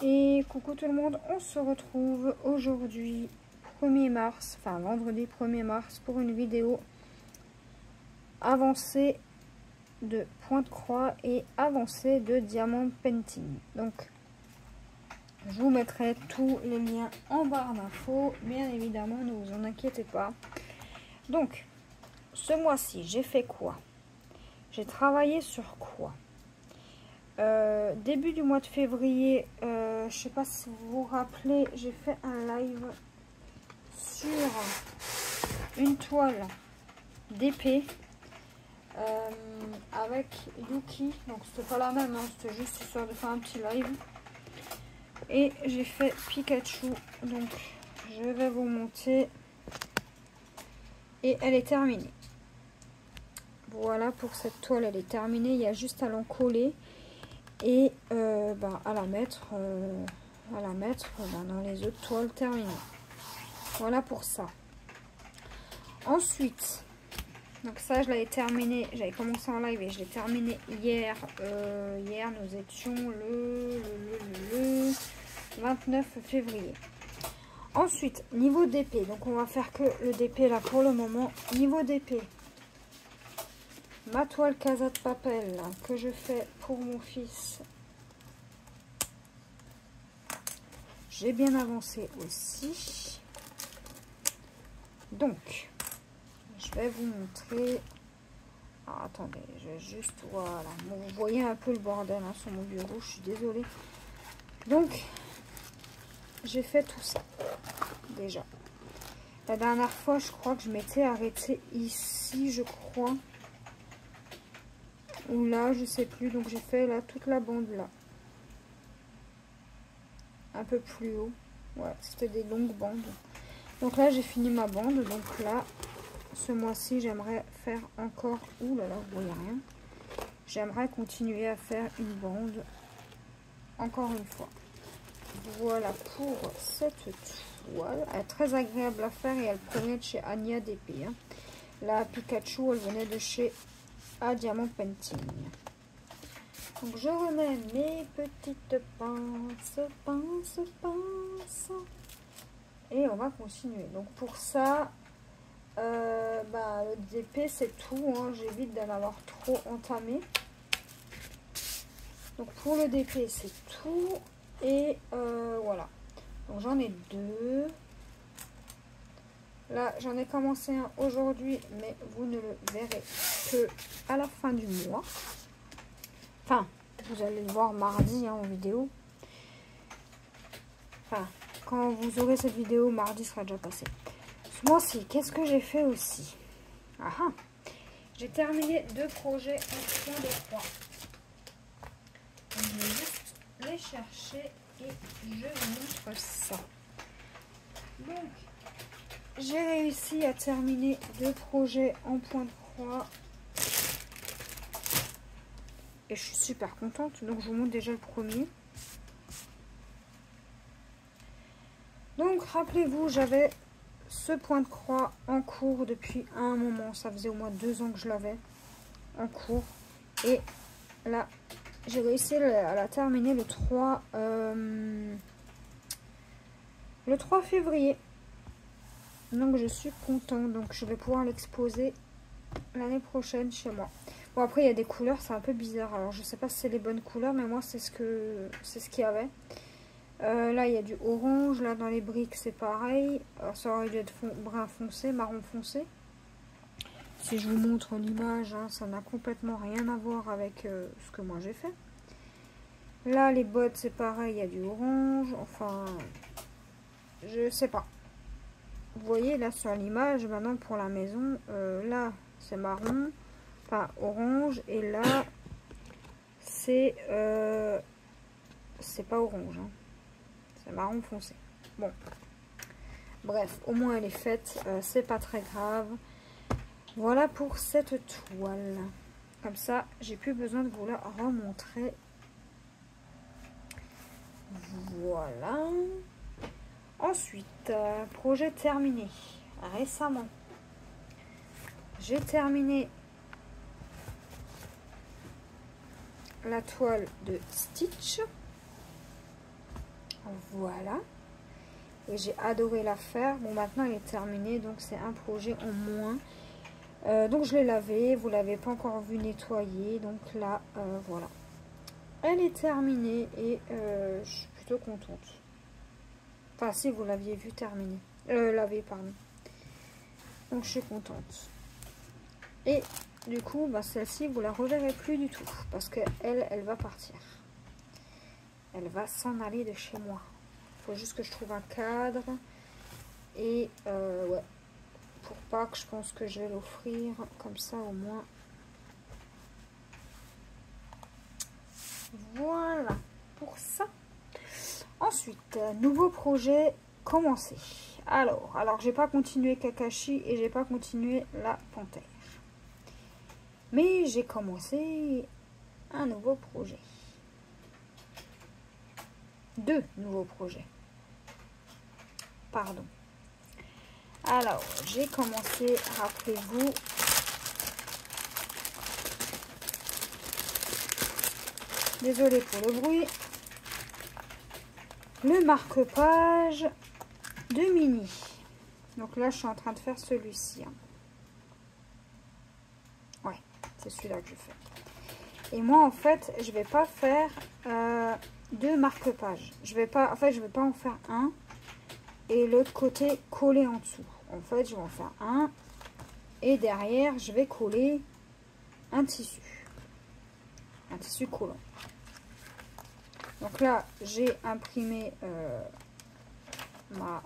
Et coucou tout le monde, on se retrouve aujourd'hui 1er mars, enfin vendredi 1er mars pour une vidéo avancée de pointe-croix et avancée de diamant painting. Donc je vous mettrai tous les liens en barre d'infos, bien évidemment, ne vous en inquiétez pas. Donc ce mois-ci j'ai fait quoi? J'ai travaillé sur quoi? Début du mois de février, je sais pas si vous vous rappelez, j'ai fait un live sur une toile d'épée avec Yuki. Donc c'était pas la même, hein, c'était juste histoire de faire un petit live. Et j'ai fait Pikachu, donc je vais vous montrer. Et elle est terminée. Voilà pour cette toile, elle est terminée. Il y a juste à l'encoller et à la mettre dans les autres toiles terminées. Voilà pour ça. Ensuite, donc ça je l'avais terminé, j'avais commencé en live et je l'ai terminé hier. Hier nous étions le 29 février. Ensuite, niveau d'épée, donc on va faire que le d'épée là pour le moment. Niveau d'épée, ma toile Casa de Papel que je fais pour mon fils, j'ai bien avancé aussi. Donc je vais vous montrer. Alors, attendez, je vais juste, voilà, bon, vous voyez un peu le bordel hein, sur mon bureau, je suis désolée. Donc j'ai fait tout ça déjà. La dernière fois je crois que je m'étais arrêtée ici, je crois, ou là, je sais plus. Donc j'ai fait là toute la bande là, un peu plus haut. Ouais, c'était des longues bandes. Donc là j'ai fini ma bande. Donc là ce mois-ci j'aimerais faire encore, ouh là là, vous voyez rien, j'aimerais continuer à faire une bande encore une fois. Voilà pour cette toile, elle est très agréable à faire et elle provient de chez Anya d'épée hein. La Pikachu elle venait de chez A Diamant Painting. Donc je remets mes petites pinces et on va continuer. Donc pour ça le DP c'est tout hein. J'évite d'en avoir trop entamé. Donc pour le DP c'est tout. Et voilà, donc j'en ai deux. Là j'en ai commencé un aujourd'hui, mais vous ne le verrez que à la fin du mois. Enfin, vous allez le voir mardi hein, en vidéo. Enfin, quand vous aurez cette vidéo, mardi sera déjà passé. Ce mois-ci, qu'est-ce que j'ai fait aussi? J'ai terminé 2 projets en point de croix. Donc, je vais juste les chercher et je vous montre ça. Donc, j'ai réussi à terminer 2 projets en point de croix. Et je suis super contente. Donc, je vous montre déjà le premier. Donc, rappelez-vous, j'avais ce point de croix en cours depuis un moment. Ça faisait au moins 2 ans que je l'avais en cours. Et là, j'ai réussi à la terminer le 3 février. Donc, je suis contente. Donc, je vais pouvoir l'exposer l'année prochaine chez moi. Bon, après, il y a des couleurs, c'est un peu bizarre. Alors, je sais pas si c'est les bonnes couleurs, mais moi, c'est ce qu'il y avait. Là, il y a du orange. Là, dans les briques, c'est pareil. Alors, ça aurait dû être brun foncé, marron foncé. Si je vous montre l'image, hein, ça n'a complètement rien à voir avec ce que moi j'ai fait. Là, les bottes, c'est pareil, il y a du orange. Enfin, je sais pas. Vous voyez, là, sur l'image, maintenant, pour la maison, là, c'est marron, enfin, orange. Et là, c'est pas orange, hein. C'est marron foncé. Bon. Bref, au moins, elle est faite. C'est pas très grave. Voilà pour cette toile. Comme ça, j'ai plus besoin de vous la remontrer. Voilà. Ensuite, projet terminé. Récemment, j'ai terminé la toile de Stitch. voilà. Et j'ai adoré la faire. Bon, maintenant elle est terminée, donc c'est un projet en moins. Donc je l'ai lavé, vous l'avez pas encore vu nettoyer, donc là voilà, elle est terminée et je suis plutôt contente. Enfin si vous l'aviez vu terminer, laver pardon. Donc je suis contente. Et du coup bah, celle-ci vous la reverrez plus du tout parce que elle va partir. Elle va s'en aller de chez moi. Il faut juste que je trouve un cadre et ouais. Pour pas que je pense que je vais l'offrir comme ça au moins. Voilà pour ça. Ensuite, nouveau projet commencé. Alors j'ai pas continué Kakashi et j'ai pas continué la panthère. Mais j'ai commencé un nouveau projet. 2 nouveaux projets. Pardon. Alors, j'ai commencé, rappelez-vous, désolé pour le bruit, le marque-page de Mini. Donc là, je suis en train de faire celui-ci. Hein. Ouais, c'est celui-là que je fais. Et moi, en fait, je vais pas faire 2 marque-pages. Je vais pas en faire un et l'autre côté coller en dessous. En fait, je vais en faire un et derrière, je vais coller un tissu collant. Donc là, j'ai imprimé ma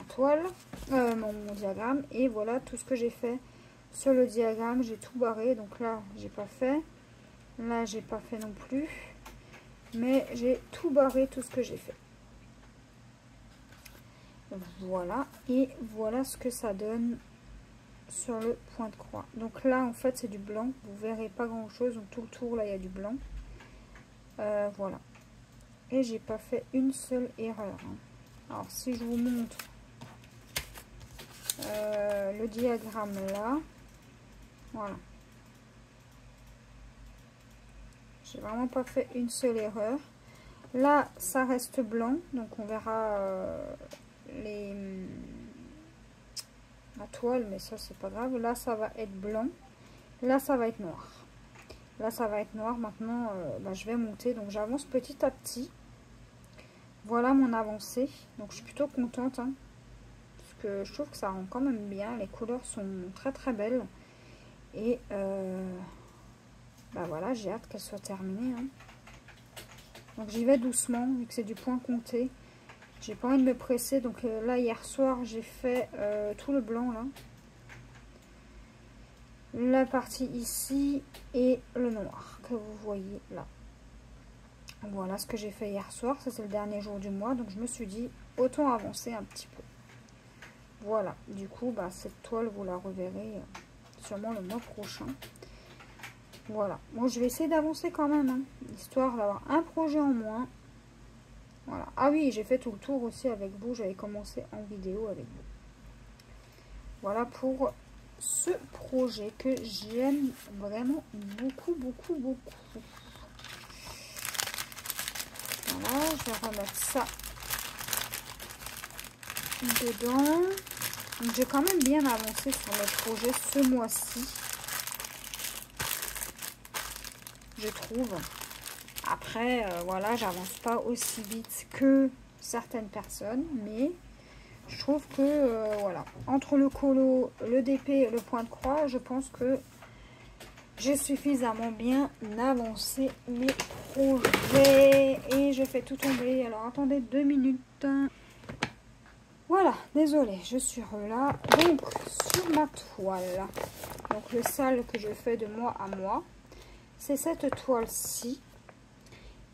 toile, mon diagramme, et voilà tout ce que j'ai fait sur le diagramme. J'ai tout barré, donc là, j'ai pas fait. Là, j'ai pas fait non plus. Mais j'ai tout barré, tout ce que j'ai fait. Voilà, et voilà ce que ça donne sur le point de croix. Donc là, en fait, c'est du blanc. Vous verrez pas grand chose. Donc tout le tour, là, il y a du blanc. Voilà. Et j'ai pas fait une seule erreur. Hein. Alors, si je vous montre le diagramme là, voilà. J'ai vraiment pas fait une seule erreur. Là, ça reste blanc. Donc, on verra la toile, mais ça c'est pas grave. Là ça va être blanc, là ça va être noir, là ça va être noir. Maintenant bah, je vais monter, donc j'avance petit à petit. Voilà mon avancée, donc je suis plutôt contente hein, parce que je trouve que ça rend quand même bien. Les couleurs sont très très belles et bah voilà, j'ai hâte qu'elle soit terminée hein. Donc j'y vais doucement vu que c'est du point compté. J'ai pas envie de me presser, donc là hier soir j'ai fait tout le blanc là, la partie ici et le noir que vous voyez là. Voilà ce que j'ai fait hier soir, ça c'est le dernier jour du mois, donc je me suis dit autant avancer un petit peu. Voilà, du coup bah, cette toile vous la reverrez sûrement le mois prochain. Voilà, moi je vais essayer d'avancer quand même, hein, histoire d'avoir un projet en moins. Voilà. Ah oui, j'ai fait tout le tour aussi avec vous. J'avais commencé en vidéo avec vous. Voilà pour ce projet que j'aime vraiment beaucoup, beaucoup, beaucoup. Voilà, je vais remettre ça dedans. Donc j'ai quand même bien avancé sur le projet ce mois-ci. Je trouve. Après, voilà, j'avance pas aussi vite que certaines personnes, mais je trouve que, voilà, entre le colo, le DP et le point de croix, je pense que j'ai suffisamment bien avancé mes projets. Et je fais tout tomber. Alors, attendez 2 minutes. Voilà, désolée, je suis là. Donc, sur ma toile, donc le sale que je fais de mois à mois, c'est cette toile-ci.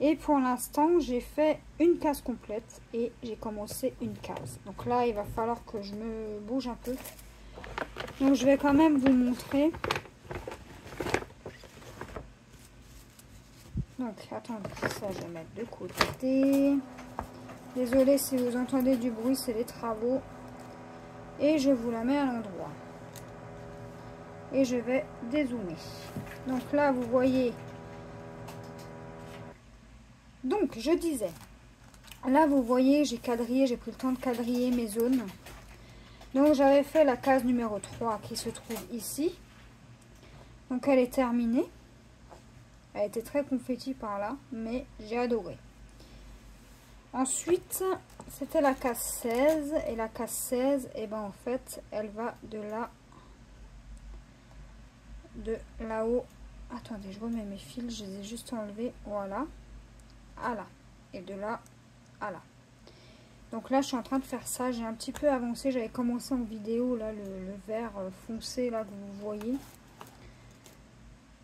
Et pour l'instant, j'ai fait une case complète et j'ai commencé une case. Donc là, il va falloir que je me bouge un peu. Donc je vais quand même vous montrer. Donc attendez, ça je vais mettre de côté. Désolée si vous entendez du bruit, c'est les travaux. Et je vous la mets à l'endroit. Et je vais dézoomer. Donc là, vous voyez Donc, je disais, là, vous voyez, j'ai quadrillé, j'ai pris le temps de quadriller mes zones. Donc, j'avais fait la case numéro 3 qui se trouve ici. Donc, elle est terminée. Elle était très confetti par là, mais j'ai adoré. Ensuite, c'était la case 16. Et la case 16, et ben en fait, elle va de là-haut. Attendez, je remets mes fils, je les ai juste enlevés. Voilà. À là. Et de là à là. Donc là, je suis en train de faire ça. J'ai un petit peu avancé. J'avais commencé en vidéo, là, le vert foncé, là, que vous voyez.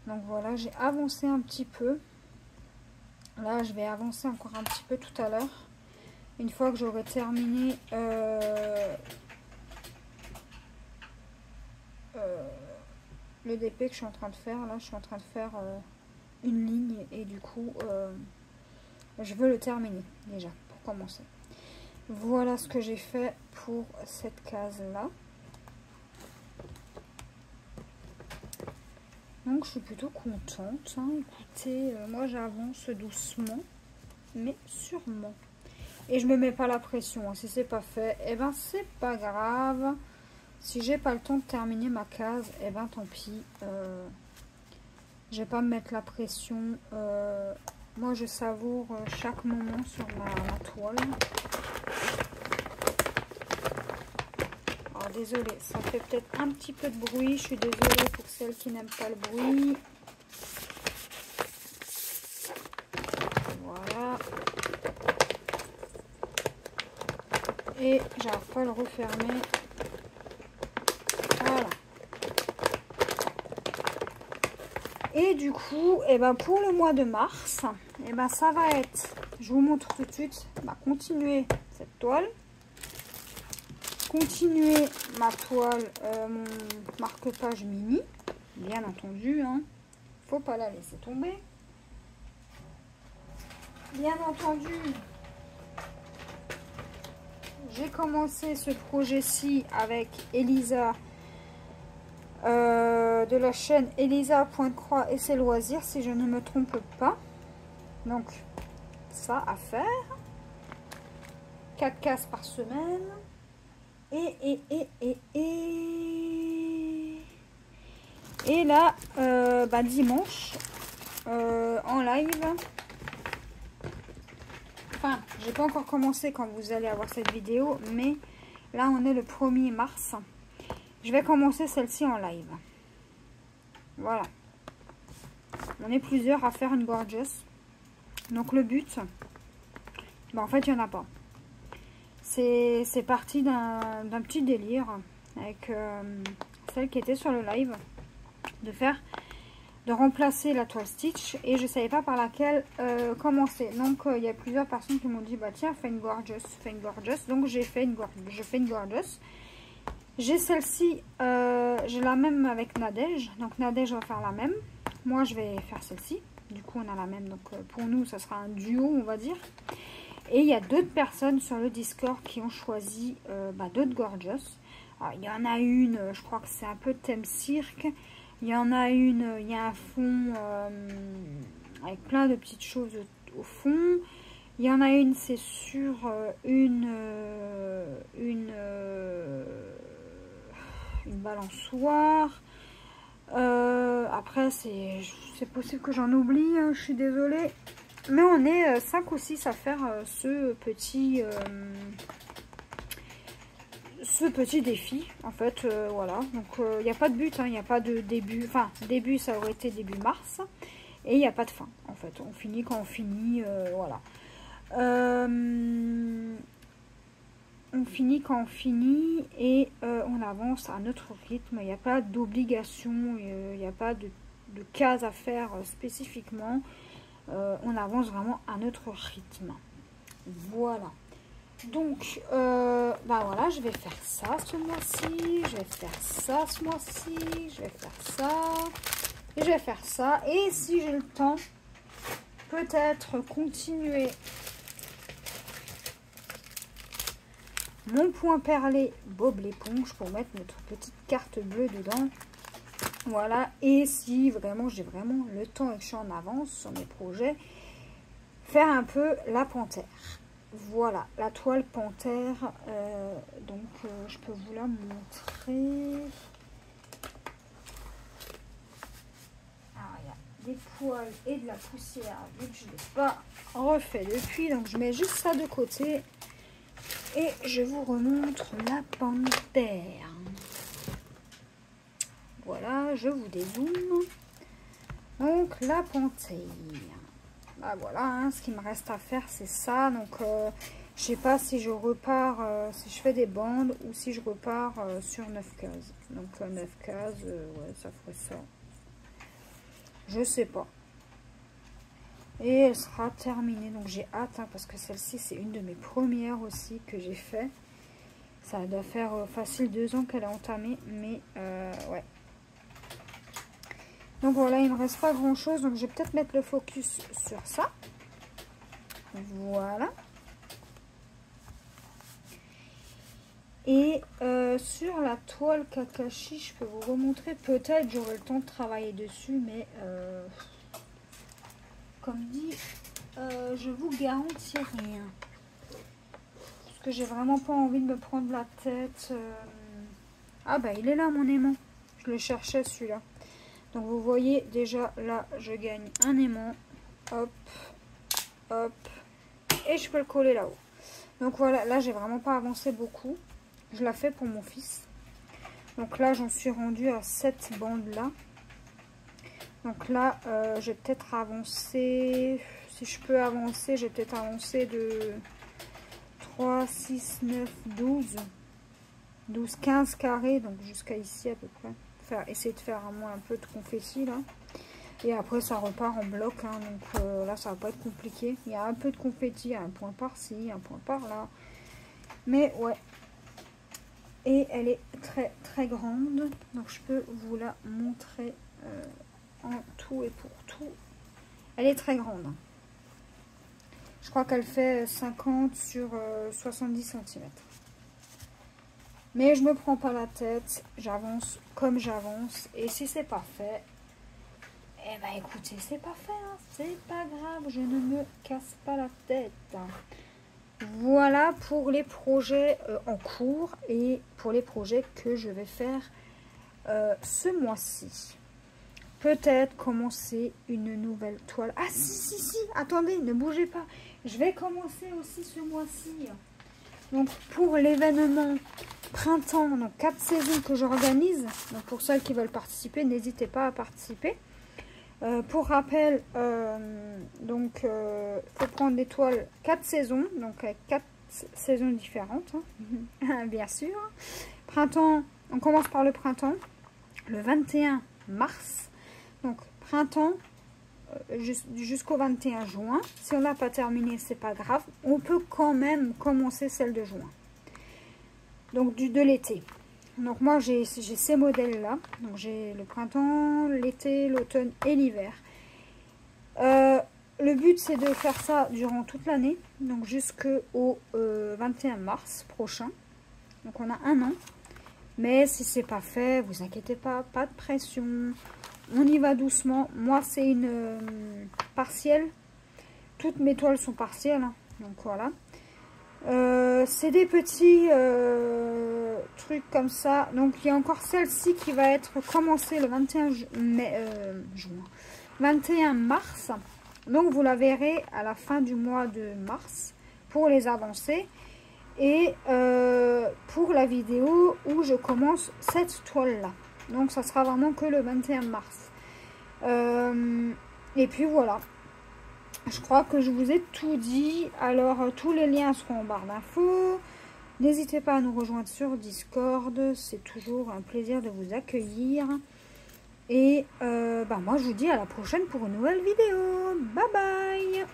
Donc voilà, j'ai avancé un petit peu. Là, je vais avancer encore un petit peu tout à l'heure. Une fois que j'aurai terminé le DP que je suis en train de faire. Là, je suis en train de faire une ligne et du coup, je veux le terminer déjà pour commencer. Voilà ce que j'ai fait pour cette case-là. Donc, je suis plutôt contente. Hein. Écoutez, moi, j'avance doucement, mais sûrement. Et je me mets pas la pression. Hein. Si c'est pas fait, eh ben, c'est pas grave. Si j'ai pas le temps de terminer ma case, eh ben, tant pis. Je vais pas me mettre la pression. Moi, je savoure chaque moment sur ma toile. Alors, désolée, ça fait peut-être un petit peu de bruit. Je suis désolée pour celles qui n'aiment pas le bruit. Voilà. Et j'arrive pas à le refermer. Voilà. Et du coup, eh ben, pour le mois de mars, eh ben, ça va être, je vous montre tout de suite, continuer cette toile. Continuer ma toile, mon marque-page mini, bien entendu, hein. Faut pas la laisser tomber. Bien entendu, j'ai commencé ce projet-ci avec Elisa de la chaîne Elisa Pointe-Croix et ses loisirs, si je ne me trompe pas. Donc, ça à faire. 4 cases par semaine. Et là, dimanche, en live. Enfin, j'ai pas encore commencé quand vous allez avoir cette vidéo, mais là, on est le 1er mars. Je vais commencer celle-ci en live. Voilà. On est plusieurs à faire une gorgeous. Donc, le but, en fait, il n'y en a pas. C'est parti d'un petit délire avec celle qui était sur le live de remplacer la toile stitch et je savais pas par laquelle commencer. Donc il y a plusieurs personnes qui m'ont dit bah tiens fais une gorgeous, donc j'ai fait une gorgeous. J'ai celle-ci, j'ai la même avec Nadège, donc Nadège va faire la même. Moi je vais faire celle-ci. Du coup on a la même, donc pour nous ça sera un duo on va dire. Et il y a d'autres personnes sur le Discord qui ont choisi d'autres gorgeous. Alors, il y en a une, je crois que c'est un peu thème cirque. Il y en a une, il y a un fond avec plein de petites choses au fond. Il y en a une, c'est sur une balançoire. Après, c'est possible que j'en oublie, hein, je suis désolée. Mais on est 5 ou 6 à faire ce petit défi. En fait, voilà. Donc, il n'y a pas de but, il n'y a pas de début. Enfin, début, ça aurait été début mars. Et il n'y a pas de fin, en fait. On finit quand on finit, voilà. On finit quand on finit et on avance à notre rythme. Il n'y a pas d'obligation, il n'y a pas de case à faire spécifiquement. On avance vraiment à notre rythme. Voilà. Donc, voilà, je vais faire ça ce mois-ci. Je vais faire ça ce mois-ci. Je vais faire ça. Et je vais faire ça. Et si j'ai le temps, peut-être continuer mon point perlé Bob l'éponge pour mettre notre petite carte bleue dedans. Voilà, et si vraiment j'ai vraiment le temps et que je suis en avance sur mes projets, faire un peu la panthère. Voilà, la toile panthère. Je peux vous la montrer. Alors, il y a des poils et de la poussière, vu que je ne l'ai pas refait depuis. Donc, je mets juste ça de côté. Et je vous remontre la panthère. Voilà, je vous dézoome. Donc, la panthère. Bah voilà, hein, ce qu'il me reste à faire, c'est ça. Donc, je sais pas si je repars, si je fais des bandes ou si je repars sur 9 cases. Donc, 9 cases, ouais, ça ferait ça. Je sais pas. Et elle sera terminée. Donc, j'ai hâte, hein, parce que celle-ci, c'est une de mes premières aussi que j'ai fait. Ça doit faire facile 2 ans qu'elle est entamée. Mais, ouais. Donc voilà, il ne me reste pas grand chose, donc je vais peut-être mettre le focus sur ça. Voilà. Et sur la toile Kakashi, je peux vous remontrer, peut-être j'aurai le temps de travailler dessus, mais comme dit, je vous garantis rien. Parce que j'ai vraiment pas envie de me prendre la tête. Ah bah il est là mon aimant, je le cherchais celui-là. Donc vous voyez déjà là je gagne un aimant, hop, hop, et je peux le coller là-haut. Donc voilà, là j'ai vraiment pas avancé beaucoup, je la fais pour mon fils. Donc là j'en suis rendue à cette bande là. Donc là je vais peut-être avancer, si je peux avancer, je vais peut-être avancer de 3, 6, 9, 12, 15 carrés, donc jusqu'à ici à peu près. Essayer de faire à moins un peu de confetti là, et après ça repart en bloc, hein, donc là ça va pas être compliqué. Il y a un peu de confetti, un point par-ci, un point par-là, mais ouais. Et elle est très très grande, donc je peux vous la montrer en tout et pour tout. Elle est très grande, je crois qu'elle fait 50 sur 70 cm. Mais je me prends pas la tête, j'avance comme j'avance. Et si c'est pas fait, eh ben écoutez, c'est pas fait, hein, c'est pas grave, je ne me casse pas la tête. Voilà pour les projets en cours et pour les projets que je vais faire ce mois-ci. Peut-être commencer une nouvelle toile. Ah si, attendez, ne bougez pas. Je vais commencer aussi ce mois-ci. Donc pour l'événement printemps, donc 4 saisons que j'organise, donc pour celles qui veulent participer, n'hésitez pas à participer. Pour rappel, donc faut prendre des toiles 4 saisons, donc avec 4 saisons différentes, hein. Bien sûr. Printemps, on commence par le printemps, le 21 mars, donc printemps jusqu'au 21 juin. Si on n'a pas terminé, c'est pas grave, on peut quand même commencer celle de juin, donc de l'été. Donc moi j'ai ces modèles là, donc j'ai le printemps, l'été, l'automne et l'hiver. Le but c'est de faire ça durant toute l'année, donc jusqu'au 21 mars prochain, donc on a un an. Mais si c'est pas fait, vous inquiétez pas, pas de pression, on y va doucement. Moi c'est une partielle, toutes mes toiles sont partielles, hein. Donc voilà. C'est des petits trucs comme ça. Donc il y a encore celle-ci qui va être commencée le 21 mars. Donc vous la verrez à la fin du mois de mars pour les avancées. Et pour la vidéo où je commence cette toile là. Donc ça sera vraiment que le 21 mars. Et puis voilà. Je crois que je vous ai tout dit. Alors, tous les liens seront en barre d'infos. N'hésitez pas à nous rejoindre sur Discord. C'est toujours un plaisir de vous accueillir. Et moi, je vous dis à la prochaine pour une nouvelle vidéo. Bye bye!